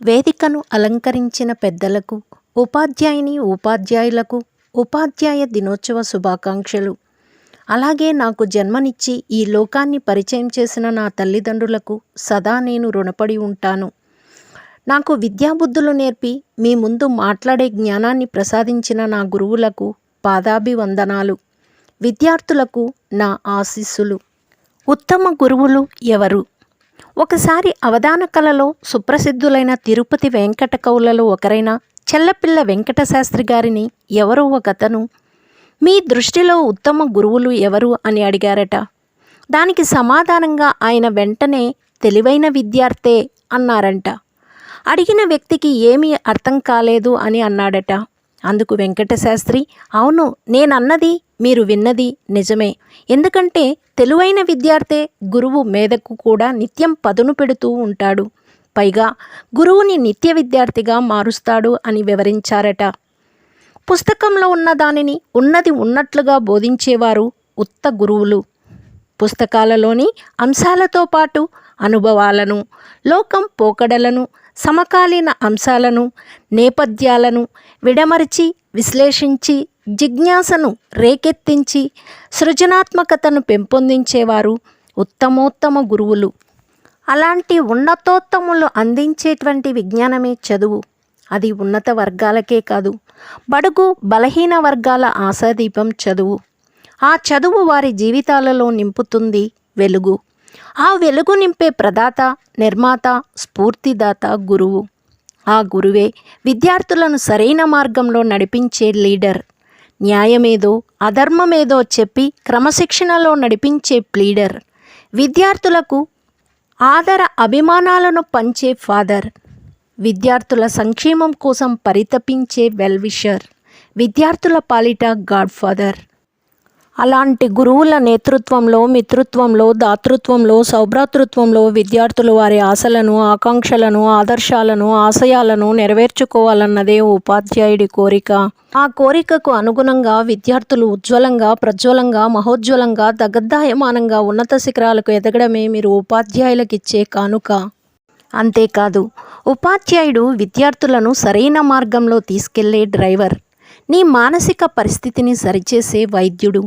వేదికను అలంకరించిన పెద్దలకు, ఉపాధ్యాయులకు ఉపాధ్యాయ దినోత్సవ శుభాకాంక్షలు. అలాగే నాకు జన్మనిచ్చి ఈ లోకాన్ని పరిచయం చేసిన నా తల్లిదండ్రులకు సదా నేను రుణపడి ఉంటాను. నాకు విద్యాబుద్ధులు నేర్పి మీ ముందు మాట్లాడే జ్ఞానాన్ని ప్రసాదించిన నా గురువులకు పాదాభివందనాలు. విద్యార్థులకు నా ఆశీస్సులు. ఉత్తమ గురువులు ఎవరు? ఒకసారి అవధాన కళలో సుప్రసిద్ధులైన తిరుపతి వెంకట కవులలో ఒకరైన చెల్లపిల్ల వెంకటశాస్త్రి గారిని ఎవరో ఒకతను మీ దృష్టిలో ఉత్తమ గురువులు ఎవరు అని అడిగారట. దానికి సమాధానంగా ఆయన వెంటనే తెలివైన విద్యార్థే అన్నారంట. అడిగిన వ్యక్తికి ఏమీ అర్థం కాలేదు అని అన్నాడట. అందుకు వెంకటశాస్త్రి, అవును, నేనన్నది మీరు విన్నది నిజమే. ఎందుకంటే తెలివైన విద్యార్థే గురువు మీదకు కూడా నిత్యం పదును పెడుతూ ఉంటాడు. పైగా గురువుని నిత్య విద్యార్థిగా మారుస్తాడు అని వివరించారట. పుస్తకంలో ఉన్న దానిని ఉన్నది ఉన్నట్లుగా బోధించేవారు ఉత్త గురువులు. పుస్తకాలలోని అంశాలతో పాటు అనుభవాలను, లోకం పోకడలను, సమకాలీన అంశాలను, నేపథ్యాలను విడమరిచి విశ్లేషించి జిజ్ఞాసను రేకెత్తించి సృజనాత్మకతను పెంపొందించేవారు ఉత్తమోత్తమ గురువులు. అలాంటి ఉన్నతోత్తములు అందించేటువంటి విజ్ఞానమే చదువు. అది ఉన్నత వర్గాలకే కాదు, బడుగు బలహీన వర్గాల ఆశాదీపం చదువు. ఆ చదువు వారి జీవితాలలో నింపుతుంది వెలుగు. ఆ వెలుగు నింపే ప్రదాత, నిర్మాత, స్ఫూర్తిదాత గురువు. ఆ గురువే విద్యార్థులను సరైన మార్గంలో నడిపించే లీడర్. న్యాయమేదో అధర్మమేదో చెప్పి క్రమశిక్షణలో నడిపించే ప్లీడర్. విద్యార్థులకు ఆదర అభిమానాలను పంచే ఫాదర్. విద్యార్థుల సంక్షేమం కోసం పరితపించే వెల్విషర్. విద్యార్థుల పాలిట గాడ్ ఫాదర్. అలాంటి గురువుల నేతృత్వంలో, మిత్రుత్వంలో, దాతృత్వంలో, సౌభ్రాతృత్వంలో విద్యార్థులు వారి ఆశలను, ఆకాంక్షలను, ఆదర్శాలను, ఆశయాలను నెరవేర్చుకోవాలన్నదే ఉపాధ్యాయుడి కోరిక. ఆ కోరికకు అనుగుణంగా విద్యార్థులు ఉజ్వలంగా, ప్రజ్వలంగా, మహోజ్వలంగా, దగద్దాయమానంగా ఉన్నత శిఖరాలకు ఎదగడమే మీరు ఉపాధ్యాయులకిచ్చే కానుక. అంతేకాదు, ఉపాధ్యాయుడు విద్యార్థులను సరైన మార్గంలో తీసుకెళ్లే డ్రైవర్. నీ మానసిక పరిస్థితిని సరిచేసే వైద్యుడు.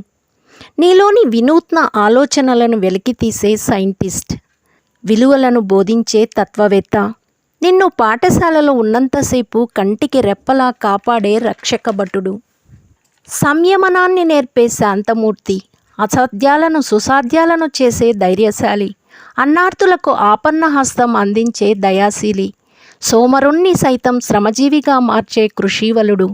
నీలోని వినూత్న ఆలోచనలను వెలికితీసే సైంటిస్ట్. విలువలను బోధించే తత్వవేత్త. నిన్ను పాఠశాలలో ఉన్నంతసేపు కంటికి రెప్పలా కాపాడే రక్షక భటుడు. సంయమనాన్ని నేర్పే శాంతమూర్తి. అసాధ్యాలను సుసాధ్యాలను చేసే ధైర్యశాలి. అన్నార్థులకు ఆపన్న హస్తం అందించే దయాశీలి. సోమరుణ్ణి సైతం శ్రమజీవిగా మార్చే కృషీవలుడు.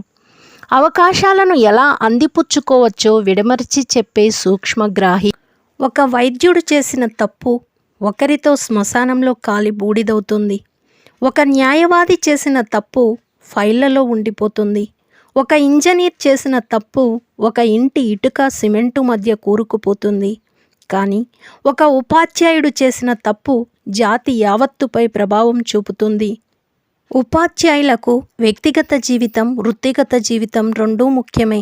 అవకాశాలను ఎలా అందిపుచ్చుకోవచ్చో విడమర్చి చెప్పే సూక్ష్మగ్రాహి. ఒక వైద్యుడు చేసిన తప్పు ఒకరితో శ్మశానంలో కాలి బూడిదవుతుంది. ఒక న్యాయవాది చేసిన తప్పు ఫైళ్లలో ఉండిపోతుంది. ఒక ఇంజనీర్ చేసిన తప్పు ఒక ఇంటి ఇటుక సిమెంటు మధ్య కూరుకుపోతుంది. కానీ ఒక ఉపాధ్యాయుడు చేసిన తప్పు జాతి యావత్తుపై ప్రభావం చూపుతుంది. ఉపాధ్యాయులకు వ్యక్తిగత జీవితం, వృత్తిగత జీవితం రెండూ ముఖ్యమే.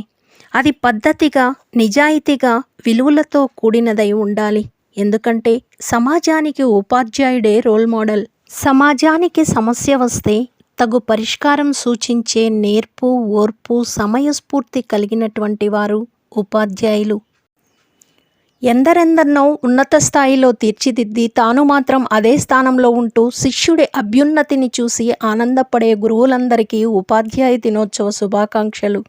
అది పద్ధతిగా, నిజాయితీగా, విలువలతో కూడినదై ఉండాలి. ఎందుకంటే సమాజానికి ఉపాధ్యాయుడే రోల్ మోడల్. సమాజానికి సమస్య వస్తే తగు పరిష్కారం సూచించే నేర్పు, ఓర్పు, సమయస్ఫూర్తి కలిగినటువంటి వారు ఉపాధ్యాయులు. ఎందరెందరినో ఉన్నత స్థాయిలో తీర్చిదిద్ది తాను మాత్రం అదే స్థానంలో ఉంటూ శిష్యుడి అభ్యున్నతిని చూసి ఆనందపడే గురువులందరికీ ఉపాధ్యాయ దినోత్సవ శుభాకాంక్షలు.